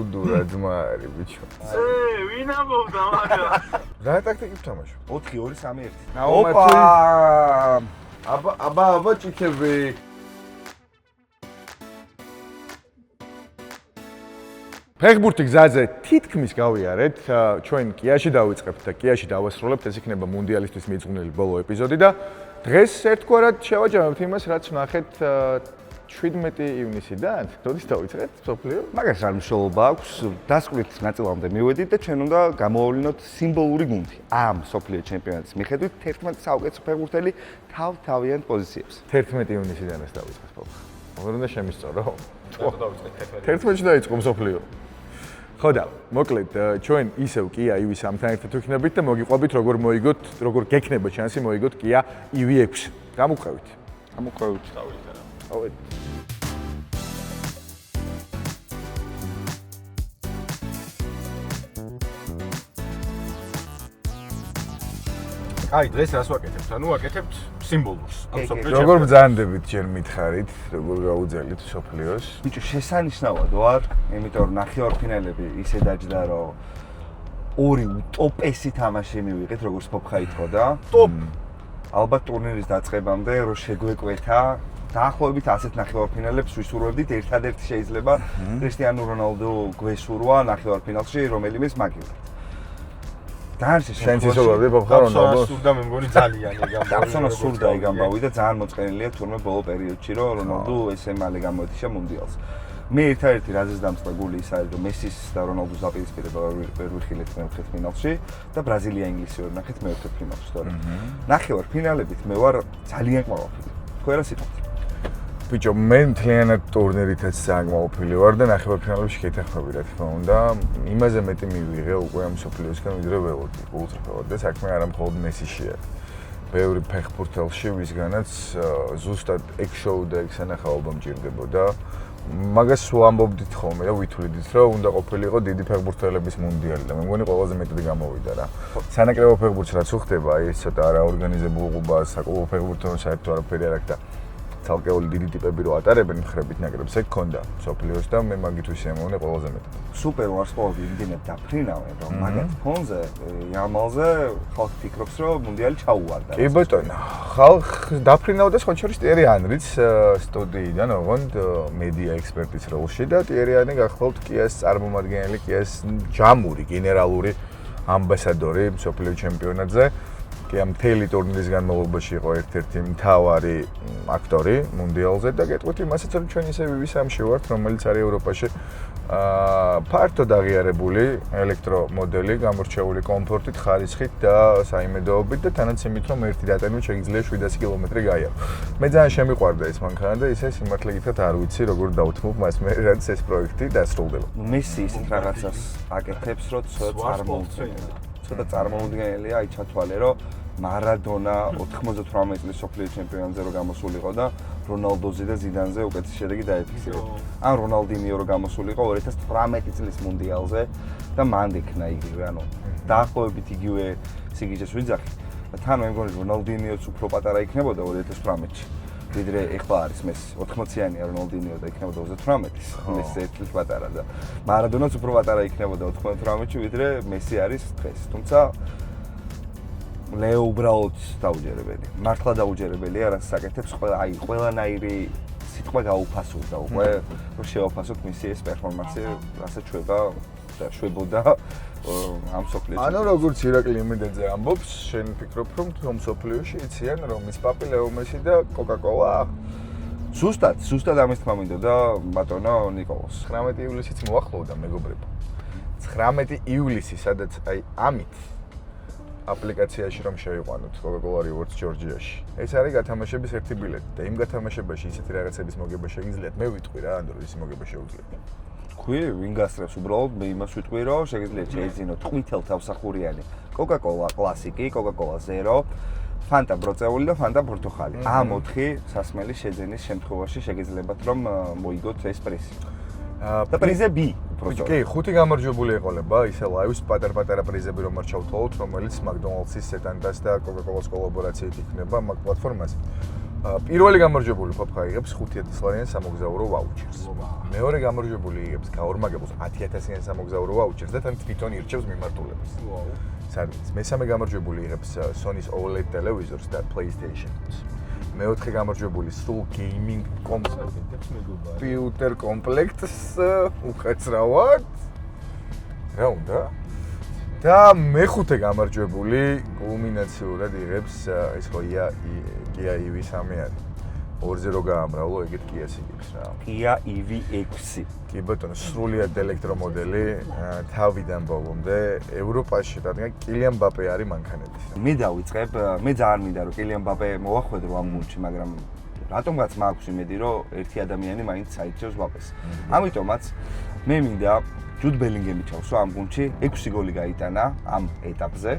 უდურა ძმა არის ბიჭო. ვინ ამბობდა მაგრამ? რა ტაქტიკით ვთამაშობ? 4-2-3-1. ოპა! აბა ჭიქები. ფეხბურთი გზაზე თითქმის გავიარეთ. ჩვენ კიაში დავიწყებთ და კიაში დავასრულებთ. ეს იქნება მუნდიალისტვის მიძღვნილი ბოლო ეპიზოდი და დღეს ერთგვარად შევაჯამებთ იმას, რაც ვნახეთ 17 ივნისიდან. როდის დავიწყეთ სოფლიო? მაგას არ მნიშვნელობა აქვს. დასკვნით ნაწილამდე მივედით და ჩვენ უნდა გამოვავლინოთ სიმბოლური გუნდი. ამ სოფლიო ჩემპიონატის მიხედვით 11 საუკეთესო ფეხბურთელი თავ-თავიანთ პოზიციებს. 11 ივნისიდანაც დავიწყეთ ფოხა. როგორ უნდა შემისწორო? დავიწყეთ 11-ში დაიწყო სოფლიო. ხო და მოკლედ ჩვენ ისევ კია ივი 3-თან ერთად ვიქნებით და მოგიყვებით როგორ გექნება შანსი მოიგოთ კია ივი 6. გამოვყევით. ავეთ. აი დღეს რას ვაკეთებთ? ანუ ვაკეთებთ სიმბოლურს. ამ სოფლიო როგორ ბრძანდებით ჯერ მითხარით, როგორ გაუძელით სოფლიოს? ბიჭო, შესანიშნავად ვარ, იმიტომ რომ ნახევარფინალები ისე დაჯდა, რომ ორი ტოპ-ესი თამაში მივიღეთ, როგორც ფოფხა ითხოვდა. ტოპ. ალბათ ტურნირის დაწყებამდე რო შეგვეკვეთა, დაახლოებით 100 ნახევარფინალებს ვისურვებდით, ერთადერთი შეიძლება კრისტიანო რონალდო გვესურვა ნახევარფინალში, რომელიმეს მაგივრად. სენსიცობები ფოფხა რონალდოს. სურდა მე მგონი ძალიან ეგ გაფსონა სურდა ეგ ამბავი და ძალიან მოწყენილია თურმე ბოლო პერიოდში, რომ რონალდო ესე მალე გამოეთიშა მუნდიალს. მე ერთადერთი რაზეც დამწყებული ის არის, რომ მესის და რონალდოს დაპირისპირება ვერ ვიხილეთ მეოთხე ფინალში და ბრაზილია ინგლისი ვერ ნახეთ მეოთხე ფინალში, თორემ ნახევარფინალებით მე ვარ ძალიან ყმაყოფილი. თქვენ რა სიტყვით? ბიჭო, მე მთლიანად ტურნირითაც საკმაყოფილი ვარ და ნახევარფინალებში გეთახმები რა თქმა უნდა. იმაზე მეტი მივიღე უკვე ამ სოფლიოსგან, ვიდრე ველოდი გულწრფელად და საქმე არა მხოლოდ მესიშია. ბევრი ფეხბურთელში, ვისგანაც ზუსტად ეგ შოუ და ეგ სანახაობა მჭირდებოდა. მაგას ვამბობდით ხოლმე და ვითვლიდით, რომ უნდა ყოფილიყო დიდი ფეხბურთელების მუნდიალი და მე მგონი ყველაზე მეტად გამოვიდა რა. სანაკრებო ფეხბურთს რაც უხდება, აი ეს ცოტა არაორგანიზებულობა, საკლუბო ფეხბურთი საერთოდ არაფერი არ აქვს და ცალკეული დიდი ტიპები რო ატარებენ მხრებით ნაკრებს, ეგ ქონდა სოფლიოს და მე მაგით ვისიამოვნე ყველაზე მეტად. სუპერ ვარსკვლავები იმდენად დაფრინავენ, რომ მაგათ ფონზე იამალზე ხალხი ფიქრობს, რომ მუნდიალი ჩაუვარდა. კი ბატონო, ხალხი დაფრინავდა სხვა შორის ტიერი ანრიც სტუდიიდან, ოღონდ მედია ექსპერტის როლში და ტიერი ანი გახლავთ კიას წარმომადგენელი, კიას ჯამური გენერალური ამბასადორი სოფლიო ჩემპიონატზე. კი ამ მთელი ტურნირის განმავლობაში იყო ერთ-ერთი მთავარი აქტორი მუნდიალზე და გეტყვით იმასაც, რომ ჩვენ ისე ვივისამში ვართ, რომელიც არის ევროპაში ფართოდ აღიარებული ელექტრომოდელი, გამორჩეული კომფორტით, ხარისხით და საიმედოობით და თანაც იმით, რომ ერთი დატანვით შეიძლება 700 კილომეტრი გაიარო. მე ძალიან შემიყვარდა ეს მანქანა და ისე სიმართლე გითხრათ არ ვიცი როგორ დავთმობ მას მე, რაც ეს პროექტი დასრულდება. მესი ისეთ რაღაცას აკეთებს, რომ ცოტა წარმოუდგენელია, აი ჩათვალე, რომ მარადონა 98 წლის სოფლიო ჩემპიონატზე რო გამოსულიყო და რონალდოზე და ზიდანზე უკეთესი შედეგი დაეფიქსირა. ან რონალდინიო რო გამოსულიყო 2018 წლის მუნდიალზე და მანდ იქნა იგივე, ანუ დაახლოებით იგივე სიგიჟეს ვიძახი. და თან მე მგონი რონალდინიოც უფრო პატარა იქნებოდა 2018-ში. ვიდრე ეხლა არის მესი 80-იანია რონალდინიო და იქნებოდა 38-ის, მესი ერთ წელს პატარა და მარადონაც უფრო პატარა იქნებოდა 98-ში, ვიდრე მესი არის დღეს. თუმცა ლეო უბრალოდ დაუჯერებელი. მართლა დაუჯერებელია, რაც საკეთებს, ყველანაირი სიტყვა გაუფასურდა უკვე, რომ შევაფასოთ მისი ეს პერფორმანსი, რასაც შვებოდა ამ სოფლიოში. ანუ როგორც ირაკლი იმედაძე ამბობს, შენ ფიქრობ, რომ სოფლიოში იციან, რომ ის პაპი ლეო მესი და კოკა-კოლა? ზუსტად ამის თქმა მინდოდა ბატონო ნიკოლოს. 19 ივლისიც მოახლოვდა მეგობრებო. 19 ივლისი, სადაც აი ამით აპლიკაციაში რომ შევიყვანოთ Coca-Cola Rewards Georgia-ში. ეს არის გათამაშების ერთი ბილეთი და იმ გათამაშებაში ისეთი რაღაცების მოგება შეგიძლიათ. მე ვიტყვი რა, ანდრო ისი მოგება შეუძლიათ. თქვი, ვინ გასწრებს უბრალოდ, მე იმას ვიტყვი, რომ შეგიძლიათ შეიძინოთ ყვითელ თავსახურიანი Coca-Cola კლასიკი, Coca-Cola Zero, Fanta ბროწეული და Fanta პორტოხალი. ამ 4 სასმელის შეძენის შემთხვევაში შეგიძლიათ რომ მოიგოთ ეს პრიზი. და პრიზები უბრალოდ. კი, 5 გამარჯვებული ეყოლება, ისე ლაივს პატარ-პატარა პრიზები რომ არ ჩავთვალოთ, რომელიც McDonald's-ის, Setantas და Coca-Cola-ს კოლაბორაციით იქნება მაგ პლატფორმაზე. პირველი გამარჯვებული ფოფხა იღებს 5000-ლარიან სამოგზაურო ვაუჩერს. მეორე გამარჯვებული იღებს გაორმაგებულს 10000-იან სამოგზაურო ვაუჩერს და თან თვითონ ირჩევს მიმართულებას. სადაც მესამე გამარჯვებული იღებს Sony-ს OLED ტელევიზორს და PlayStation-ს. მეოთხე გამარჯვებული სულ gaming კომპიუტერ კომპლექტს უხეცრავად. რა უნდა? და მეხუთე გამარჯვებული კულმინაციურად იღებს ეს ხო Kia EV3 არის. 2-ზე რო გაამრავლო, ეგეთ Kia-ს იღებს რა. Kia EV6. კი ბატონო, სრულიად ელექტრომოდელი, თავიდან ბოლომდე ევროპაში, რადგან კილიან მბაპე არის მანქანების. მე დავიწყებ, მე ძალიან მინდა რომ კილიან მბაპე მოახვედრო ამ გუნდში, მაგრამ რატომღაც მაქვს იმედი რომ ერთი ადამიანი მაინც საიჭებს მბაპეს. ამიტომაც მე მინდა ჯუდ ბელინგემი ჩავსვა ამ გუნდში, 6 გოლი გაიტანა ამ ეტაპზე.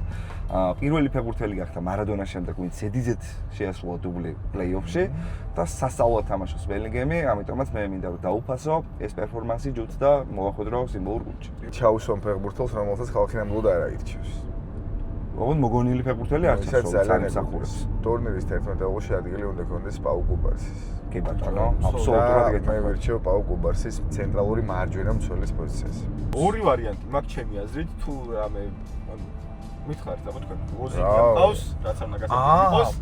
პირველი ფეხბურთელი გახდა მარადონას შემდეგ, ვინც ზედიზედ შეასრულა დუბლი პლეი-ოფში და სასწაულად თამაშობს ბელინგემი, ამიტომაც მე მინდა რომ დაუფასო ეს პერფორმანსი ჯუდს და მოახვედრო სიმბოლურ გუნდში. ჩაუსვამ ფეხბურთელს, რომელსაც ხალხი ნამდვილად არ აირჩევს. ოღონდ მოგონილი ფეხბურთელი არ ისაც ჩასულ ძალიან სამსახურს. ტურნირის 11-ში ადგილი უნდა გქონდეს პაუ კუბარსის. კი ბატონო, აბსოლუტურად მე გეთხოვა. ვირჩევ პაუ კუბარსის ცენტრალური მარჯვენა მცველის პოზიციაზე. ორი ვარიანტი მაქვს ჩემი აზრით, თუ რამე მითხარით აბა თქვენ ვოზინია ყავს, რაც არ უნდა გასაგები იყოს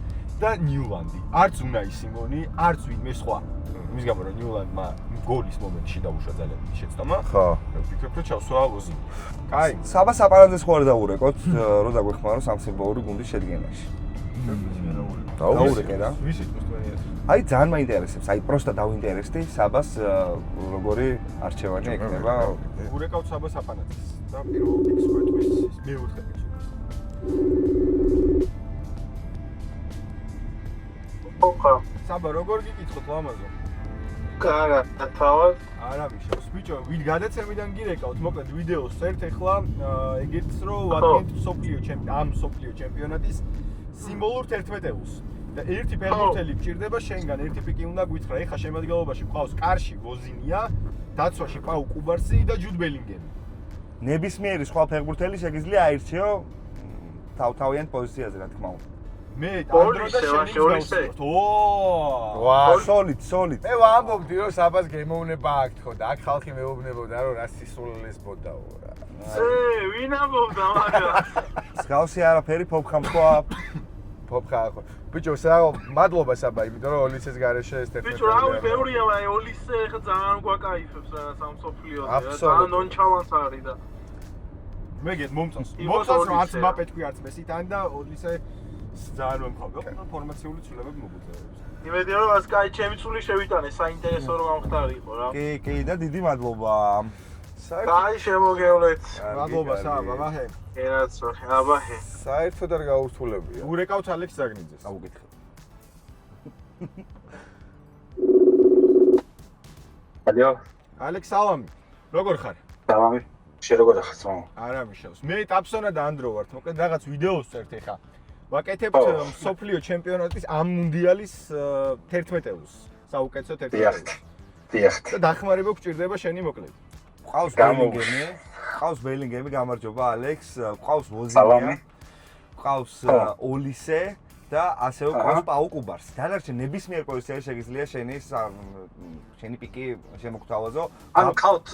და ნიულანდი. არც უნაი სიმონი, არც ვინმე სხვა. იმის გამო რომ ნიულანდმა გოლის მომენტში დაუშვა ძალიან შეცდომა. ხო. ვფიქრობ რომ ჩავსვა ვოზინი. კაი, საბა საპარანძეს ხო არ დავურეკოთ, რომ დაგვეხმარო სამსიმბოლური გუნდის შედგენაში. დაურეკე რა. ვისი თქვენი ეს? აი ძალიან მაინტერესებს, აი პროსტა დავინტერესდი საბას როგორი არჩევანი ექნება. ურეკავთ საბას აპანაძეს და პირველ პიკს გვეტყვის მეოთხე პიკს. ოკა. საბა როგორ გიკითხოთ ლამაზო? კარგად, თავად. არა მიშავს. ბიჭო, ვინ გადაცემიდან გირეკავთ, მოკლედ ვიდეოს წერთ ახლა ეგეთს რომ ვადგენთ ამ სოფლიო ჩემპიონატის სიმბოლურ 11-ს. და ერთი ფეხბურთელი გჭირდება შენგან, ერთი პიკი უნდა გვითხრა. ეხლა შემადგენლობაში ყავს კარში ვოზინია, დაცვაში პაუ კუბარსი და ჯუდ ბელინგემი. ნებისმიერი სხვა ფეხბურთელი შეგიძლია აირჩიო თავ-თავიანთ პოზიციაზე, რა თქმა უნდა. მე ანდრო და შენგან. ვა, სოლიდ. მე ვამბობდი რომ საბას გემოვნება აქ თქო და აქ ხალხი მეუბნებოდა რომ რა სისულელესბოდაო რა. ვინ ამბობდა მაგრამ? სკაუსი არაფერი ფოფხამ თქვა. ფოფხა ხო. ბიჭო, საერთო მადლობა საბა, იმიტომ რომ ოლისეს გარეშე ეს 11. ბიჭო, რავი, ბევრია, აი ოლისე ხა ძალიან გვაკაიფებს რა სამსოფლიოზე, ძალიან ნონჩალანს არის და მეგეთ მომწონს. მომწონს რომ არც მბაპე თქვი არც მესიდან და ოლისე ძალიან მომხავდა. ინფორმაციული ცვლილებები მოგვიწერებს. იმედია რომ ას კაი ჩემი ცული შევიტანე, საინტერესო რომ გამხდარიყო რა. კი და დიდი მადლობა. კაი შემოგევლეთ. მადლობა საბა, ბაჰე. ერაცო, აბაჰე. საერთოდ არ გაურთულებია. ურეკავთ ალექს ზაგნიძეს. აუგეთქე. ალო. ალექს სალამი. როგორ ხარ? სალამი. შე როგორ ახაც მამა? არა მიშავს. მე ტაფსონა და ანდრო ვართ. მოკლედ რაღაც ვიდეოს წერთ ეხა. ვაკეთებთ სოფლიო ჩემპიონატის ამ მუნდიალის 11-ს. საუკეთესო 11-ს. დიახ. და დახმარება გჭირდება შენი მოკლედ. ყავს ბელინგემი, გამარჯობა ალექს, ყავს ვოზინია. ყავს ოლისე და ასევე ყავს პაუ კუბარსი. დანარჩენ ნებისმიერ პოზიციაში შეგიძლია შენი პიკი შემოგთავაზო. ანუ ყავთ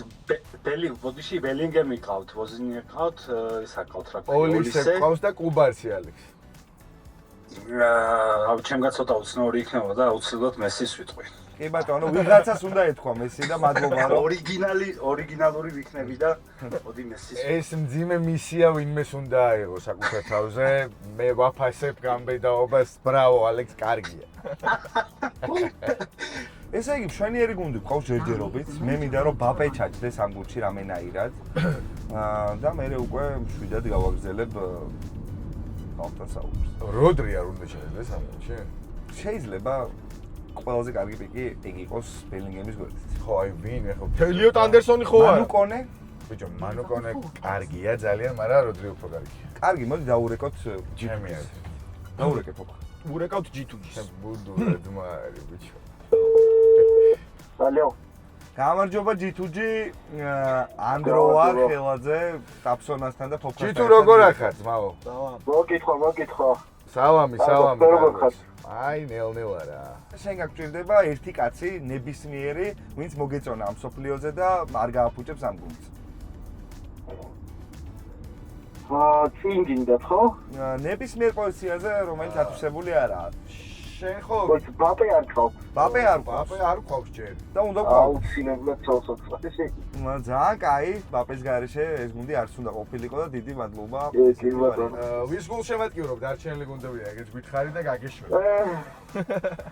ბოდიში ბელინგემი ყავთ, ვოზინია ყავთ, ისა ყავთ რა. ოლისე ყავს და კუბარსი ალექს. რავი, ჩემგან ცოტა უცნაური იქნება და აუცილებლად მესის ვიტყვი. კი ბატონო, ვიღაცას უნდა ეთქვა მესი და მადლობა რომ ორიგინალური ვიქნები და მოდი მესის. ეს მძიმე მისია ვინმეს უნდა აიღო საკუთარ თავზე. მე ვაფასებ გამბედაობას. ბრავო, ალექს, კარგია. ესე იგი, მშვენიერი გუნდი ყავს ჯერჯერობით. მე მინდა რომ ბაპე ჩაჯდეს ამ გუნდში რამენაირად. და მე უკვე მშვიდად გავაგრძელებ ხალხთან საუბრს. როდრი არ უნდა შეძლეს ამ გუნდში? შეიძლება ყველაზე კარგი პიკი ეგ იყოს ბელინგემის გვერდით. ხო, აი ვინ ეხლა? ელიოტ ანდერსონი ხო არა? მანუკონე? ბიჭო, მანუკონე კარგია ძალიან, მაგრამ როდრი უფრო კარგია. კარგი, მოდი დაურეკოთ ჩემი აზრით. დაურეკე ფოფხა. ურეკავთ ჯითუჯის. ბუდურად მარი, ბიჭო. ალო. გამარჯობა ჯითუჯი, ანდრო ვარ ხელაძე, ტაფსონასთან და ფოფხასთან. ჯითუ როგორ ახარ, ძმაო? მოგითხო. სალამი. როგორ ხარ? აი, ნელ-ნელ არა. შენ გაგჭირდება ერთი კაცი ნებისმიერი, ვინც მოგეწონა ამ სოფლიოზე და არ გააფუჭებს ამ გუნდს. წინ გინდათ ხო? ნებისმიერ პოზიციაზე, რომელიც ათვისებული არაა. შენ ხო ბაპე არ ყავს. ბაპე არ ყავს. ბაპე არ ყავს ჯერ. და უნდა ყავს. აუცილებლად ცალსოცხლე. ძალიან კაი, ბაპეს გარეშე ეს გუნდი არც უნდა ყოფილიყო და დიდი მადლობა. კი ბატონო. ვის გულს შემატკივრობ დარჩენილი გუნდებია, ეგეც გითხარი და გაგეშვი.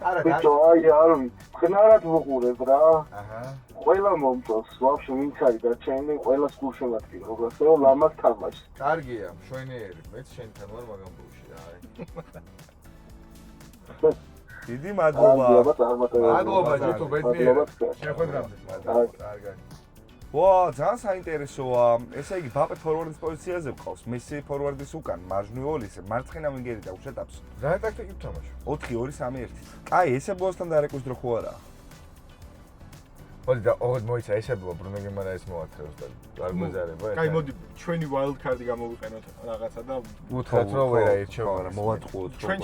არა, ბიჭო, აი არ ვიცი. ხნარად ვუყურებ რა. აჰა. ყველა მომწონს, ვაფშე ვინც არის დარჩენილი, ყველას გულს შემატკივრობ, ასე რომ ლამაზ თამაშს. კარგია, მშვენიერი. მეც შენთან ვარ მაგამ ბულში, აი. დიდი მადლობა. მადლობა ჯეთო ბედნიერ. შეხვედრამდე. კარგად. ვა, ძალიან საინტერესოა. ესე იგი, ბაპე ფორვარდის პოზიციაზე ვყავს, მესი ფორვარდის უკან, მარჯვნივ ოლისე, მარცხენა ვინგერი და უშეტაპს. რა ტაქტიკით თამაშობ? 4-2-3-1. კაი, ესე ბოლოსთან დარეკვის დრო ხო არა? მოდი და ოღონდ მოიცა ესებობა ბრუნო გემარაის მოათრევს და არ გვეზარება ეს. კაი, მოდი ჩვენი wild card-ი გამოვიყენოთ რაღაცა და უთხრათ რომ ვერა ირჩევა. არა, მოვატყუოთ. ჩვენ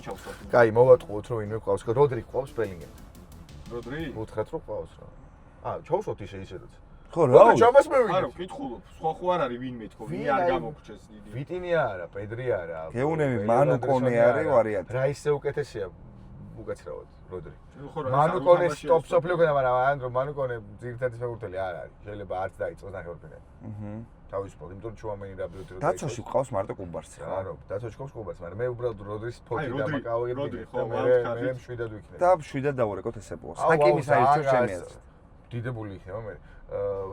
ჩავსვათ. კაი, მოვატყუოთ რომ ვინმე ყავს. როდრი ყავს ბელინგემ. როდრი? უთხრათ რომ ყავს რა. ჩავსვათ ისედაც. ხო რა? ჩამას მე არა, ვკითხულობ. სხვა ხო არ არის ვინმე თქო, ვინმე არ გამოგრჩეს დიდი. ვიტინია არა, პედრი არა. გეუნები მანუ კონე არის ვარიანტი. რა ისე უკეთესია უკაცრავად როდრი. მანუ კონე სტოპ სოფლიო გენა, მაგრამ ანდრო მანუ კონე ძირითადი ფეხბურთელი არ არის. შეიძლება არც დაიწყოს ნახევარფინალი. თავისუფლად, იმიტომ რომ ჩუამენი რაბიოტი რო დაცვაში ყავს მარტო კუბარსი რა. არა, დაცვაში ყავს კუბარსი, მაგრამ მე უბრალოდ როდრის ფოტი და როდრი, ხო, მე მშვიდად ვიქნები. და შვიდად დავურეკოთ ესე ბოლოს. საკიმის აირჩევ შემიაც. დიდებული იქნება მე.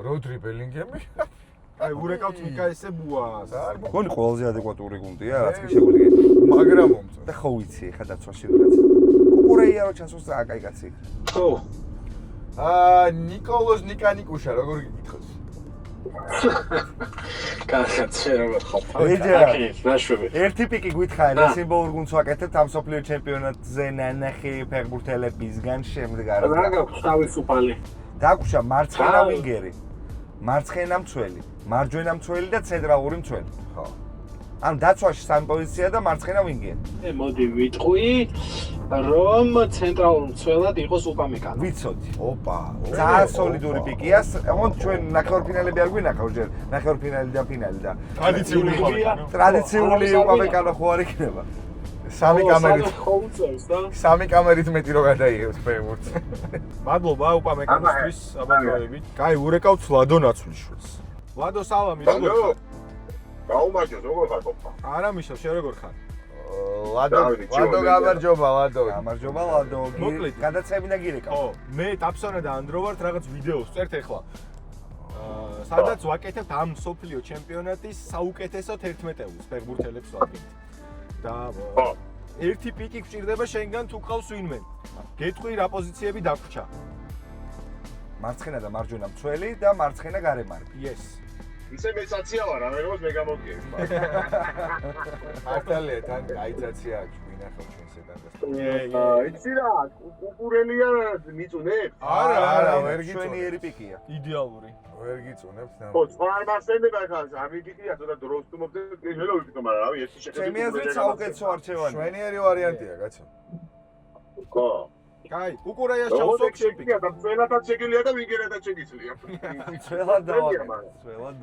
როდრი ბელინგემი. აი, ურეკავთ მიკა ესე ბუას. გონი ყველაზე ადეკვატური გუნდია, რაც კი შეგვიძლია. მაგრამ მომწონს. და ხო ვიცი, ხა დაცვაში ვიღაცა. კუკურეია რო ჩასულს რა კაი კაცი. ხო. ნიკოლოზ ნიკანიკუშა, როგორ გიკითხოს? კარგად, შენ როგორ ხარ? ეჯა. ნაშვები. ერთი პიკი გითხარი, რა სიმბოლურ გუნდს ვაკეთებთ ამ სოფლიო ჩემპიონატზე ნანახი ფეხბურთელებისგან შემდეგ არა. რა გაქვს თავისუფალი? დაგუშა მარცხენა ვინგერი, მარცხენა მცველი, მარჯვენა მცველი და ცენტრალური მცველი. ხო. ან დაცვაში სამი პოზიცია და მარცხენა ვინგერი. მოდი ვიტყვი რომ ცენტრალურ მცველად იყოს უპამეკანო. ვიცოდი. ოპა. ძალიან სოლიდური პიკია. ოღონდ ჩვენ ნახევარფინალები არ გვინახავ ჯერ. ნახევარფინალი და ფინალი და ტრადიციული უპამეკანო ხო არ იქნება. სამი კამერით მეტი რო გადაიღებს ფეხბურთს. მადლობა უპამეკანისთვის აბანოებით. კაი, ურეკავთ ლადო ნაცვლიშვილს. ლადო, სალამი, როგორ ხარ? გაუმარჯოს, როგორ ხარ ყოფა? არა მიშო, შენ როგორ ხარ? ლადო გამარჯობა, ლადო. გამარჯობა ლადო. მოკლედ. გადაცემინა გირეკავ. ხო, მე ტაფსონა და ანდრო ვართ რაღაც ვიდეოს წერთ ახლა. სადაც ვაკეთებთ ამ სოფლიო ჩემპიონატის საუკეთესო 11-ს ფეხბურთელებს ვადგენთ. და ერთი პიკი გვჭირდება შენგან თუ ყავს ვინმე. გეტყვი რა პოზიციები დაგვრჩა. მარცხენა და მარჯვენა მცველი და მარცხენა გარემარი. Yes. ისე მეცაცია ვარ, ამეროს მე გამოგიებ. არტალია თან გაიცაცია აქვს ვინახავ ჩვენ სედანდას. იცი რა, კუკურელია მიწუნებს? არა, ვერ ჩვენიერი პიკია. იდეალური. ვერ გიწუნებთ და ხო, სხვა არ მასენდება ხა, ამიგიხია ცოტა დროს თუ მოგდეთ, ნელა ვიქნო, მაგრამ რავი, ერთი შეხედვით. ჩემი აზრით საუკეთესო არჩევანია. შვენიერი ვარიანტია, კაცო. ხო. კაი, კუკურაიას ჩავსვათ შეკი. და ყველადაც შეგიძლია და ვინგერადაც შეგიძლია. ძველად დავაკეთე. ყველად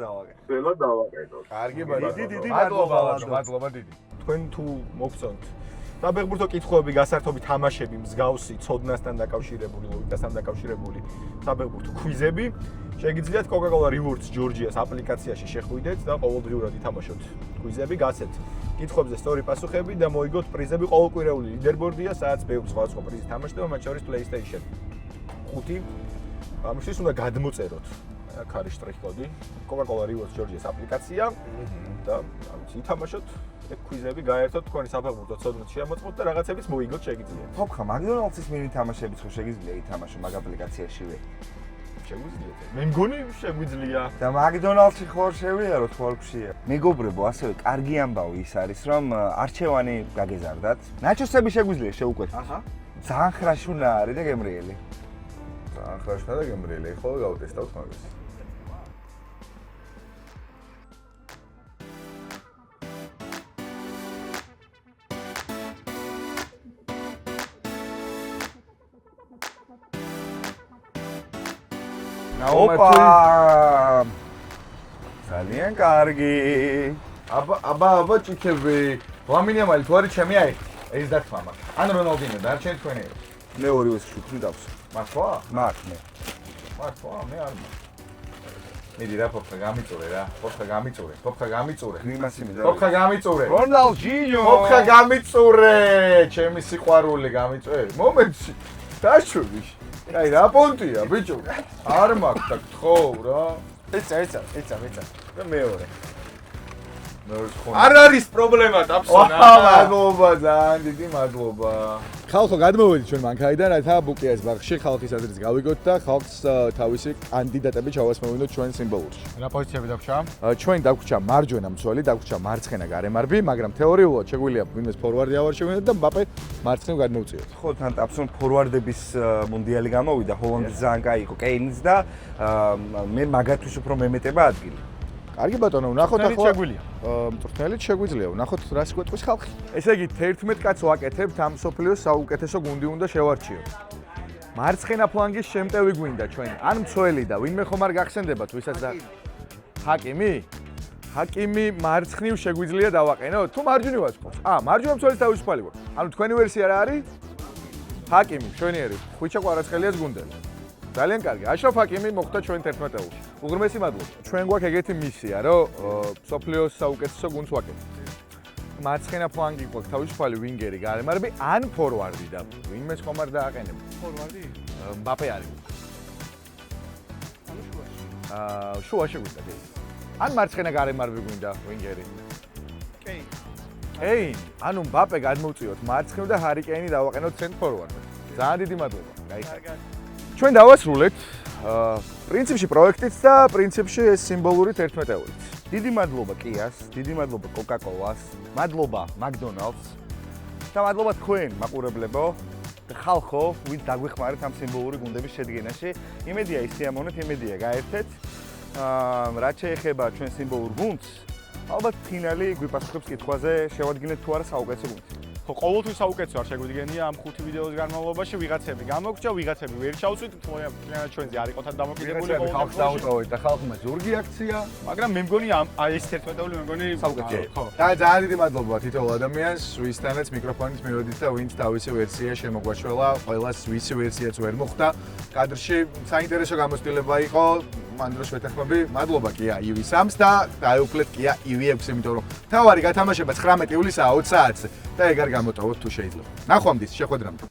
დავაკეთოთ. კარგი ბატონო. დიდი მადლობა, მადლობა, მადლობა დიდი. თქვენ თუ მოგწონთ საფეხბურთო კითხვები, გასართობი თამაშები, მსგავსი ცოდნასთან დაკავშირებული, ლოგიკასთან დაკავშირებული საფეხბურთო ქვიზები, შეგიძლიათ Coca-Cola Rewards Georgia-ს აპლიკაციაში შეხვიდეთ და ყოველდღიურად ითამაშოთ ქვიზები, გასცეთ კითხვებზე სწორი პასუხები და მოიგოთ პრიზები. ყოველკვირეული ლიდერბორდია, სადაც ბევრი სხვადასხვა პრიზი თამაშდება, მათ შორის PlayStation 5. ამისთვის უნდა გადმოწეროთ აქ არის შტრიხ-კოდი Coca-Cola Rewards Georgia-ს აპლიკაცია და ამით ითამაშოთ ქვიზები, გაერთოთ თქვენი საფეხბურთო ცოდნაც შეამოწმოთ და რაღაცებიც მოიგოთ შეგიძლიათ. ხომ მაგდონალდსის მინი თამაშებიც ხო შეგიძლია ითამაშო მაგ აპლიკაციაშივე? შეგვიძლიათ. მე მგონი შეგვიძლია. და მაგდონალდსი ხო შევიაროთ ხვალფშია. მეგობრებო, ასევე კარგი ამბავი ის არის, რომ არჩევანი გაგეზარდათ. ნაჩოსები შეგვიძლია შეუკვეთ. აჰა. ძალიან ხრაშუნა არის და გემრიელი. ძალიან ხრაშუნა და გემრიელი. ხო, გავტესტავთ მაგას. ოპა! ძალიან კარგი. აბა ჭიქები. ლამინი ამალი თუ არის ჩემი აი. ეს დათმა მაქვს. ან რონალდინო დარჩენ თქვენი. მე ორივე შუთი დავს. მართლა? მაგ მე. მართლა მე არ მაქვს. მიდი რა ფოფხა გამიწურე რა. ფოფხა გამიწურე. გრიმასი მე და. ფოფხა გამიწურე. რონალდინო. ფოფხა გამიწურე. ჩემი სიყვარული გამიწურე. მომენტში. დაშვი. აი რა პონტია ბიჭო. არ მაქვს და გთხოვ რა. ეცა. და მეორე. არ არის პრობლემა დაფსონა. მადლობა ძალიან დიდი მადლობა. ხალხო გადმოვედით ჩვენ მანქანიდან, რათა ბუკიას ბაღში ხალხის აზრიც გავიგოთ და ხალხს თავისი კანდიდატები ჩავასმოვინოთ ჩვენ სიმბოლურში. რა პოზიციები დაგვჭა? ჩვენ დაგვჭა მარჯვენა მცველი, დაგვჭა მარცხენა გარემარბი, მაგრამ თეორიულად შეგვიძლია ვინმეს ფორვარდი ავარჩევინოთ და მბაპე მარცხნივ გადმოვწიოთ. ხო, თან ტაფსონ ფორვარდების მუნდიალი გამოვიდა, ჰოლანდის ძალიან კაი იყო კეინიც და მე მაგათთვის უფრო მემეტება ადგილი. კარგი ბატონო, ვნახოთ ახლა. შეგვიძლია. მწვრთნელით შეგვიძლია, ვნახოთ რას გვეტყვის ხალხი. ესე იგი 11 კაცს ვაკეთებთ, ამ სოფლიოს საუკეთესო გუნდი უნდა შევარჩიოთ. მარცხენა ფლანგის შემტევი გვინდა ჩვენი, ან მცველი და ვინმე ხომ არ გახსენდებათ, ვისაც და ჰაკიმი მარცხნივ შეგვიძლია დავაყენოთ, თუ მარჯვნივ ვაწყობს. მარჯვენა მცველის თავისუფალი გვაქვს. ანუ თქვენი ვერსია რა არის? ჰაკიმი, მშვენიერი, ხვიჩა კვარაცხელიას გუნდელი. ძალიან კარგი. აშრაფ ჰაკიმი მოხვდა ჩვენ 11-ელში. უღრმესი მადლობა. ჩვენ გვაქვს ეგეთი მისია, რომ სოფლიოს საუკეთესო გუნდს ვაკეთებთ. მარცხენა ფლანგი გვაქვს თავისუფალი ვინგერი, გარემარბი ან ფორვარდი და ვინმეს ხომ არ დააყენებ. ფორვარდი? მბაპე არის. ანუ შუაში. შუაში გვინდა. ან მარცხენა გარემარბი გვინდა ვინგერი. კეინ. ანუ მბაპე გადმოვწიოთ მარცხნივ და ჰარი კეინი დავაყენოთ ცენტრ ფორვარდად. ძალიან დიდი მადლობა. გაიხარეთ. ჩვენ დავასრულეთ პრინციპში პროექტიც და პრინციპში ეს სიმბოლური 11-ელიც. დიდი მადლობა კიას, დიდი მადლობა კოკაკოლას, მადლობა მაკდონალდს და მადლობა თქვენ მაყურებლებო და ხალხო, ვინც დაგვეხმარეთ ამ სიმბოლური გუნდების შედგენაში. იმედია ისიამოვნეთ, იმედია გაერთეთ. რაც შეეხება ჩვენ სიმბოლურ გუნდს, ალბათ ფინალი გვიპასუხებს კითხვაზე, შევადგინეთ თუ არა საუკეთესო გუნდი. ხო, ყოველთვის საუკეთესო არ შეგვიდგენია ამ 5 ვიდეოს განმავლობაში ვიღაცები გამოგჭა, ვიღაცები ვერ ჩავსვით, თუნდაც ჩვენზე არ იყოთ დამოკიდებული ხალხს დაუტოვეთ და ხალხმა ზურგი აქცია, მაგრამ მე მგონი აი ეს 11-ეული მე მგონი საუკეთესო. ხო. და ძალიან დიდი მადლობა თითოეულ ადამიანს, ვისთანაც მიკროფონის მივედით და ვინც თავისი ვერსია შემოგვაშველა, ყველას ვისი ვერსიაც ვერ მოხვდა. კადრში საინტერესო გამოცდილება იყო. მან დროს ვეთანხმები, მადლობა კია IW3-ს და დაეუფლეთ კია IW6, იმიტომ რომ თავარი გათამაშება 19 ივლისაა 20 საათზე და ეგ არ გამოტოვოთ თუ შეიძლება. ნახვამდის, შეხვედრამდე.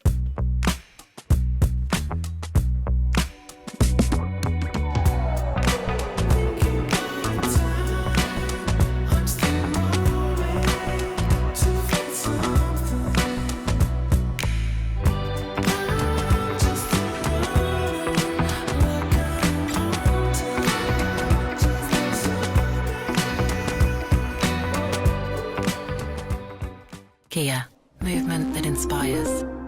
Kia, movement that inspires.